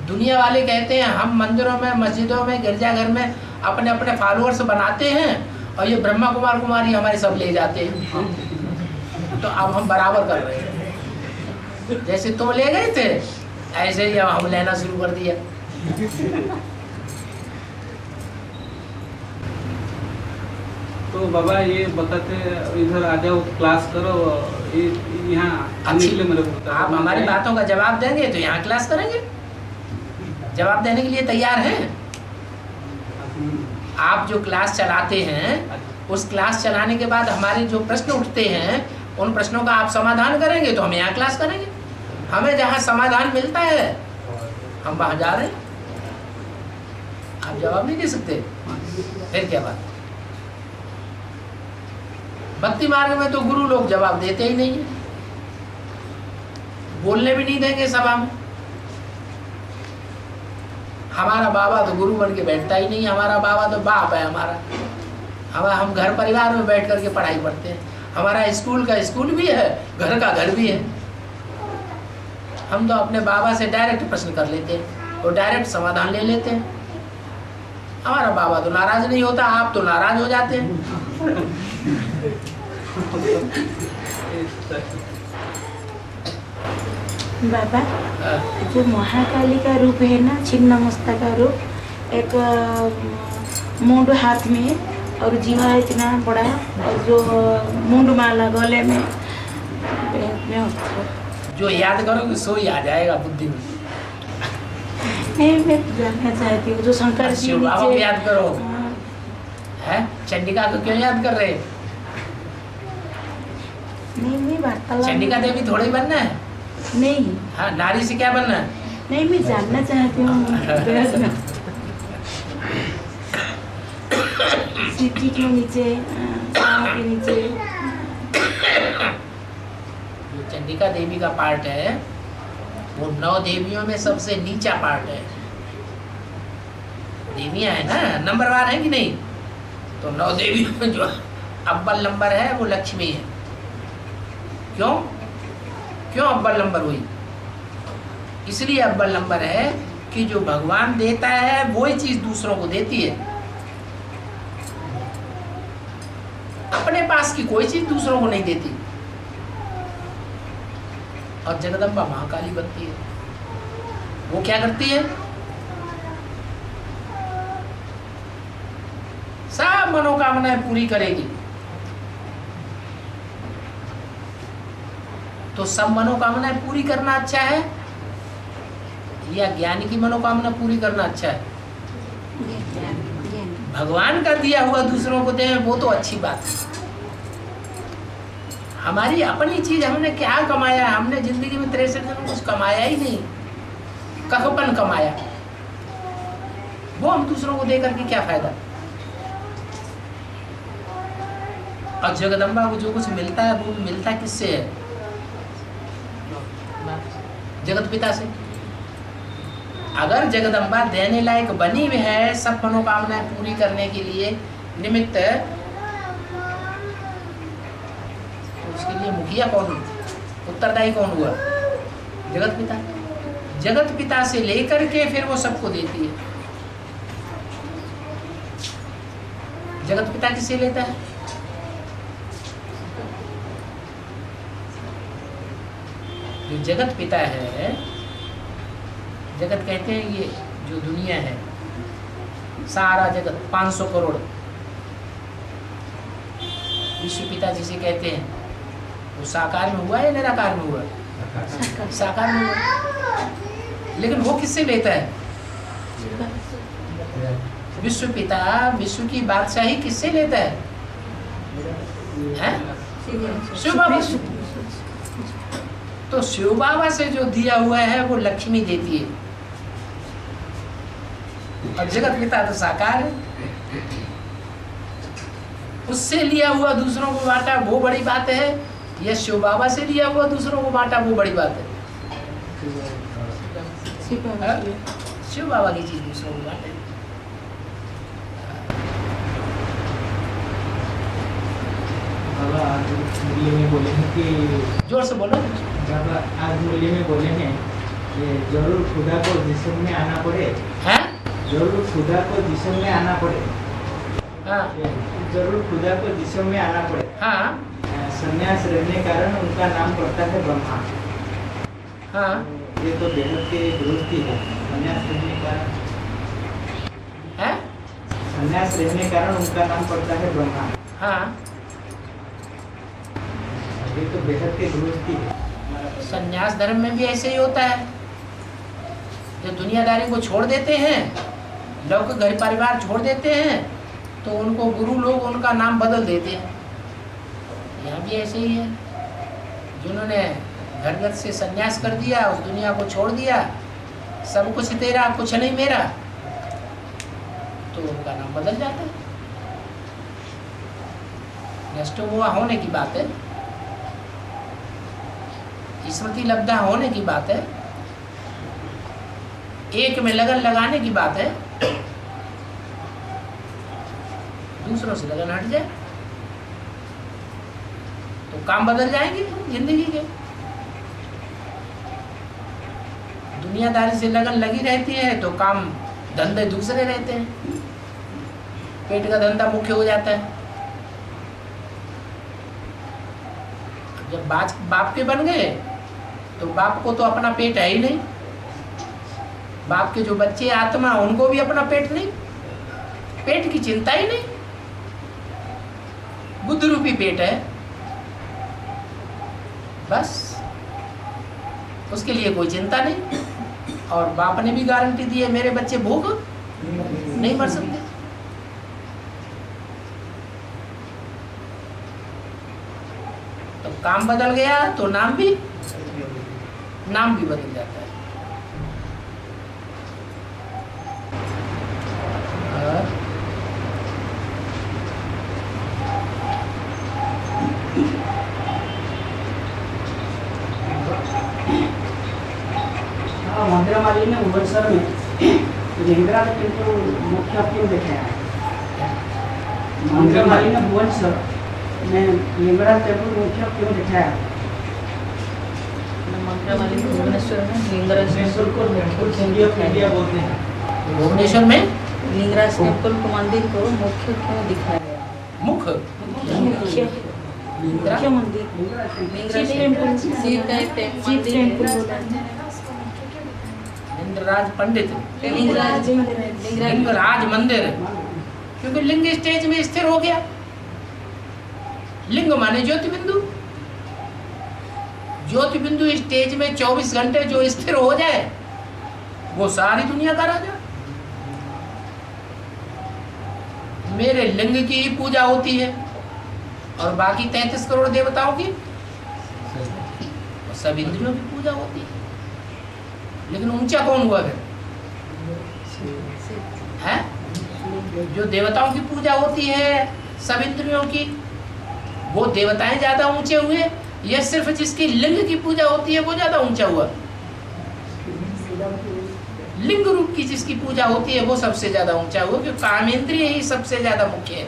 दुनिया वाले कहते हैं हम मंदिरों में, मस्जिदों में, गिरजाघर में अपने अपने फॉलोअर्स बनाते हैं और ये ब्रह्मा कुमार कुमारी हमारे सब ले जाते हैं। तो अब हम बराबर कर रहे हैं। जैसे तुम ले गए थे ऐसे ही अब हम लेना शुरू कर दिया। तो बाबा ये बताते इधर आ जाओ, क्लास करो, यहाँ आने के लिए मेरे को आप हमारी बातों का जवाब देंगे तो यहाँ क्लास करेंगे। जवाब देने के लिए तैयार हैं। आप जो क्लास चलाते हैं उस क्लास चलाने के बाद हमारे जो प्रश्न उठते हैं उन प्रश्नों का आप समाधान करेंगे तो हम यहाँ क्लास करेंगे। हमें जहाँ समाधान मिलता है हम वहाँ जा रहे हैं। आप जवाब नहीं दे सकते, फिर क्या बात? भक्ति मार्ग में तो गुरु लोग जवाब देते ही नहीं है, बोलने भी नहीं देंगे सभा में। हमारा बाबा तो गुरु बन के बैठता ही नहीं, हमारा बाबा तो बाप है हमारा। हम घर परिवार में बैठ करके पढ़ाई पढ़ते हैं, हमारा स्कूल का स्कूल भी है, घर का घर भी है। हम तो अपने बाबा से डायरेक्ट प्रश्न कर लेते हैं और डायरेक्ट समाधान ले लेते हैं। हमारा बाबा तो नाराज नहीं होता, आप तो नाराज हो जाते हैं। बाबा, जो महाकाली का रूप है ना, छिन्नमस्ता का रूप, एक मुंड हाथ में और जीवा इतना बड़ा, और जो मुंड माला गले में जो याद करोगे सो ही आ जाएगा बुद्धि में। नहीं, मैं जानना चाहती हूँ जो शंकर जी बाबा को याद करो। है चंडिका को क्यों याद कर रहे? नहीं वार्तालाप। चंडिका देवी थोड़ी बनना है। नहीं। हाँ, नारी से क्या बनना है? नहीं, मैं जानना चाहती हूँ सिटी के नीचे, के नीचे जो चंडिका देवी का पार्ट है वो 9 देवियों में सबसे नीचा पार्ट है। देवियां है ना, नंबरवार है कि नहीं? तो 9 देवियों में जो अव्वल नंबर है वो लक्ष्मी है। क्यों अव्वल नंबर हुई? इसलिए अव्वल नंबर है कि जो भगवान देता है वही चीज दूसरों को देती है। अपने पास की कोई चीज दूसरों को नहीं देती। और जगदम्बा महाकाली बनती है, वो क्या करती है? सब मनोकामनाएं पूरी करेगी। तो सब मनोकामनाएं पूरी करना अच्छा है या ज्ञान की मनोकामना पूरी करना अच्छा है? भगवान का दिया हुआ दूसरों को दे, वो तो अच्छी बात है। हमारी अपनी चीज हमने क्या कमाया? हमने जिंदगी में 63 दिन कुछ कमाया ही नहीं। कखपन कमाया, वो हम दूसरों को दे करके क्या फायदा? और जगदम्बा को जो कुछ मिलता है वो मिलता किससे है? जगत पिता से। अगर जगदम्बा देने लायक बनी हुई है सब मनोकामनाएं पूरी करने के लिए निमित्त, तो उसके लिए मुखिया कौन हुआ? उत्तरदायी कौन हुआ? जगत पिता। जगत पिता से लेकर के फिर वो सबको देती है। जगत पिता किससे लेता है? जो जगत पिता है, जगत कहते हैं ये जो दुनिया है, सारा जगत 500 करोड़ विश्व पिता जिसे कहते हैं, वो साकार में हुआ या निराकार में हुआ? साकार में हुआ। लेकिन वो किससे लेता है? विश्व पिता विश्व की बादशाही किससे लेता है? शिव बाबा। तो शिव बाबा से जो दिया हुआ है वो लक्ष्मी देती है, और जगत पिता तो साकार है, उससे लिया हुआ दूसरों को बांटा वो बड़ी बात है, या शिव बाबा से लिया हुआ दूसरों को बांटा वो बड़ी बात है? शिव बाबा की चीज दूसरों को बांटे। बाबा आज मुरली में बोले हैं कि, जोर से बोलो। बाबा आज मुरली में बोले हैं कि जरूर खुदा को जिस्म में आना पड़े। हैं? जरूर खुदा को जिस्म में आना पड़े। हाँ। जरूर खुदा को जिस्म में आना पड़े। हाँ। संन्यास रहने कारण उनका नाम पड़ता है ब्रह्मा। हाँ। ये तो बेहद के गृहस्थी है। संन्यास रहने कारण, संन्यास रहने कारण उनका नाम पड़ता है ब्रह्मा। हाँ। ये तो बेहद के गृहस्थी है। संन्यास धर्म में भी ऐसे ही होता है। जो दुनियादारी को छोड़ देते हैं, लौकिक घर परिवार छोड़ देते हैं, तो उनको गुरु लोग उनका नाम बदल देते हैं। यहाँ भी ऐसे ही है। जिन्होंने घरगत से संन्यास कर दिया, उस दुनिया को छोड़ दिया, सब कुछ तेरा कुछ नहीं मेरा, तो उनका नाम बदल जाता है। नष्ट हुआ होने की बात है, स्मृति लब्धा होने की बात है, एक में लगन लगाने की बात है, दूसरों से लगन हट जाए तो काम बदल जाएंगे जिंदगी के। दुनियादारी से लगन लगी रहती है तो काम धंधे दूसरे रहते हैं, पेट का धंधा मुख्य हो जाता है। जब बाप के बन गए तो बाप को तो अपना पेट है ही नहीं, बाप के जो बच्चे आत्मा उनको भी अपना पेट नहीं, पेट की चिंता ही नहीं, बुद्ध रूपी पेट है बस, उसके लिए कोई चिंता नहीं। और बाप ने भी गारंटी दी है मेरे बच्चे भूख नहीं मर सकते। तो काम बदल गया तो नाम भी बदल जाता है। मंदिरमाली ने भुवनेश्वर में लिंगराज टेम्पल मुख्य क्यों दिखाया है? मंदिरमाली ने भुवनेश्वर में लिंगराज टेम्पल मुख्य क्यों दिखाया है? मंदिरमाली भुवनेश्वर में लिंगराज टेम्पल को मुख्य इंडिया बोलते हैं। भुवनेश्वर में लिंगराज टेम्पल को मंदिर को मुख्य क्यों दिखाया गया? मुख्य मंदिर लिंगराज टेम्पल शिव का एक टेम्पल बोला है। लिंगराज पंडित, लिंगराज मंदिर, क्योंकि लिंग स्टेज में स्थिर हो गया। लिंग माने ज्योति बिंदु, ज्योति बिंदु स्टेज में 24 घंटे जो स्थिर हो जाए वो सारी दुनिया का राजा। मेरे लिंग की ही पूजा होती है और बाकी 33 करोड़ देवताओं की और सब इंद्रियों की पूजा होती है। लेकिन ऊंचा कौन हुआ है? जो देवताओं की पूजा होती है सब इंद्रियों की, वो देवताएं ज्यादा ऊंचे हुए, या सिर्फ जिसकी लिंग की पूजा होती है वो ज्यादा ऊंचा हुआ? लिंग रूप की जिसकी पूजा होती है वो सबसे ज्यादा ऊंचा हुआ, क्योंकि कामेंद्रिय ही सबसे ज्यादा मुख्य है।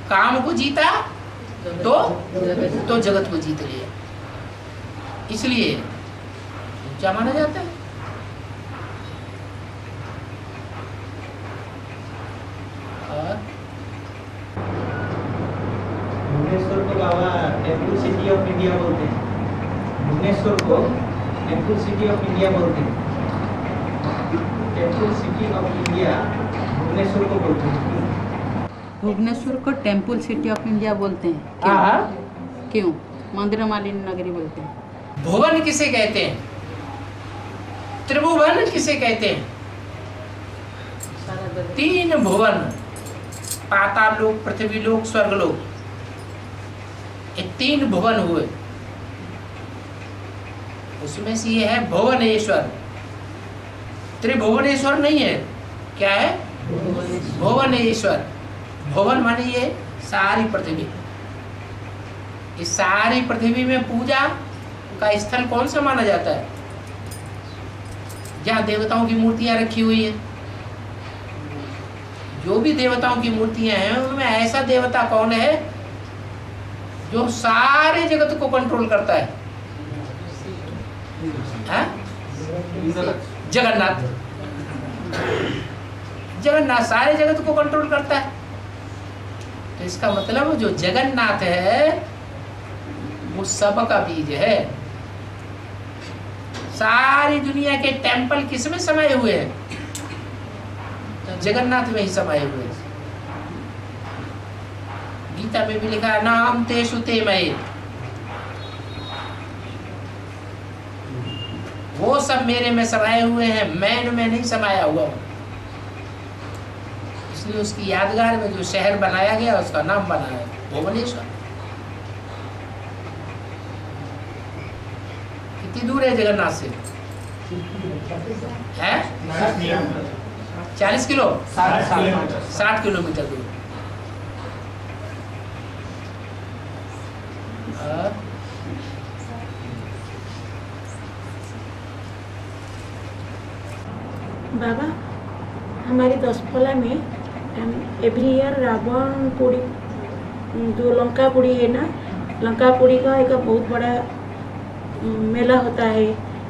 काम को जीता तो जगत को जीत लिया, इसलिए ऊंचा माना जाता है। और भुवनेश्वर को बाबा टेम्पल सिटी ऑफ इंडिया बोलते हैं। भुवनेश्वर को टेम्पल सिटी ऑफ इंडिया बोलते हैं। Temple city of India Bhubaneswar को बोलते हैं। भुवनेश्वर को टेम्पल सिटी ऑफ इंडिया बोलते हैं। क्यों? मंदिरमालिनी नगरी बोलते हैं। भुवन किसे कहते हैं? त्रिभुवन किसे कहते हैं? 3 भुवन, पाताल लोक, पृथ्वी लोक, स्वर्ग लोक, ये 3 भुवन हुए। उसमें से ये है भुवनेश्वर, त्रिभुवनेश्वर नहीं है। क्या है? भुवनेश्वर। भुवन माने ये सारी पृथ्वी। इस सारी पृथ्वी में पूजा का स्थल कौन सा माना जाता है? जहाँ देवताओं की मूर्तियां रखी हुई है। जो भी देवताओं की मूर्तियां हैं उनमें ऐसा देवता कौन है जो सारे जगत को कंट्रोल करता है? जगन्नाथ। जगन्नाथ सारे जगत को कंट्रोल करता है। तो इसका मतलब जो जगन्नाथ है वो सबका बीज है। सारी दुनिया के टेंपल किस में समाये हुए हैं? तो जगन्नाथ में ही समाये हुए हैं। गीता में भी लिखा है नाम तेषु ते मये, वो सब मेरे में समाये हुए हैं, मैं इनमें नहीं समाया हुआ हूं। इसलिए उसकी यादगार में जो शहर बनाया गया उसका नाम बना है भुवनेश्वर। कितनी दूर है जगन्नाथ से? है 40 किलो 60 किलोमीटर दूर। बाबा हमारी दसपला में एवरी ईयर रावण पोड़ी, जो लंका पोड़ी है ना, लंका पोड़ी का एक बहुत बड़ा मेला होता है,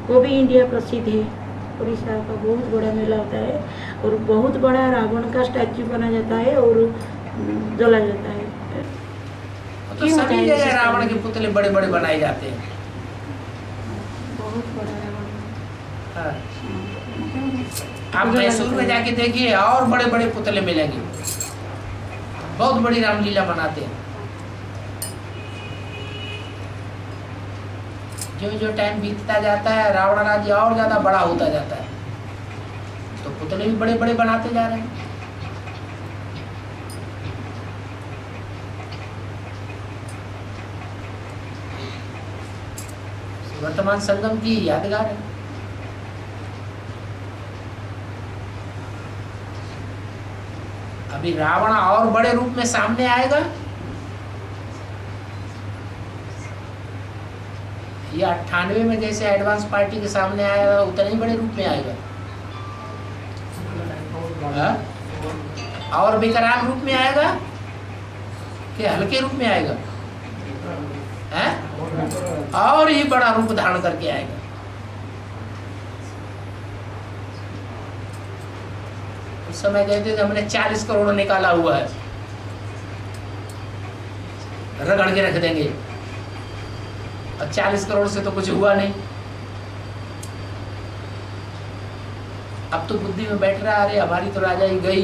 वो भी इंडिया प्रसिद्ध है। उड़ीसा का बहुत बड़ा मेला होता है और बहुत बड़ा रावण का स्टैचू बना जाता है और जला जाता है। तो सभी जगह रावण के पुतले बड़े बड़े बनाए जाते हैं। बहुत बड़ा रावण। हाँ। आप मैसूर में जाके देखिए और बड़े बड़े पुतले मिलेंगे, बहुत बड़ी रामलीला मनाते हैं। जो जो टाइम बीतता जाता है रावण राज्य और ज्यादा बड़ा होता जाता है, तो पुतले भी बड़े बड़े बनाते जा रहे हैं। वर्तमान संगम की यादगार है। अभी रावण और बड़े रूप में सामने आएगा। ये 98 में जैसे एडवांस पार्टी के सामने आएगा उतना ही बड़े रूप में आएगा। और बेकरार रूप में आएगा कि हल्के रूप में आएगा? और ये बड़ा रूप धारण करके आएगा। उस समय कहते थे हमने 40 करोड़ निकाला हुआ है, रगड़ के रख देंगे। अब 40 करोड़ से तो कुछ हुआ नहीं। अब तो बुद्धि में बैठ रहा, अरे हमारी तो राजा ही गई,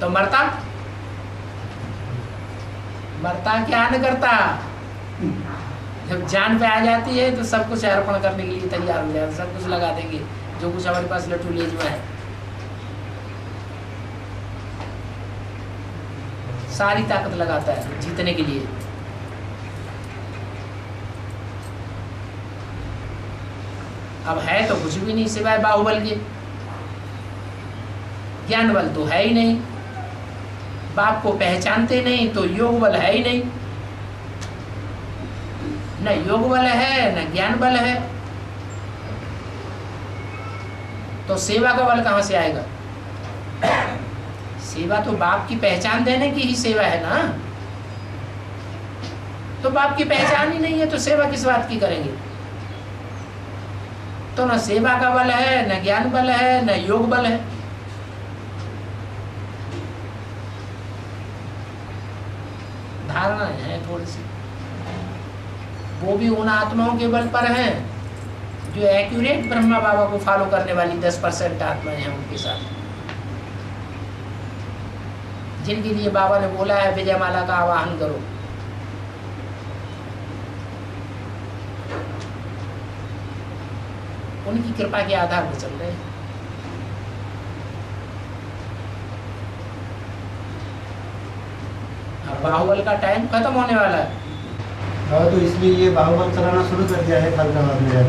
तो मरता क्या न करता। जब जान पे आ जाती है तो सब कुछ अर्पण करने के लिए तैयार हो जाए, सब कुछ लगा देंगे जो कुछ हमारे पास लट्टू लेज में है, सारी ताकत लगाता है जीतने के लिए। अब है तो कुछ भी नहीं सिवाय बाहुबल के, ज्ञान बल तो है ही नहीं, बाप को पहचानते नहीं तो योग बल है ही नहीं, न योग बल है न ज्ञान बल है, तो सेवा का बल कहां से आएगा? सेवा तो बाप की पहचान देने की ही सेवा है ना। तो बाप की पहचान ही नहीं है तो सेवा किस बात की करेंगे? तो न सेवा का बल है, न ज्ञान बल है, न योग बल है। धारणा है थोड़ी सी, वो भी उन आत्माओं के बल पर हैं जो एक्यूरेट ब्रह्मा बाबा को फॉलो करने वाली 10% आत्माएं हैं उनके साथ, जिनके लिए बाबा ने बोला है विजय माला का आवाहन करो। उनकी कृपा के आधार पर चल रहे हैं। बाहुबल का टाइम खत्म होने वाला है। हाँ, तो इसलिए ये बाहुबल चलाना शुरू कर दिया है फरीदाबाद में है।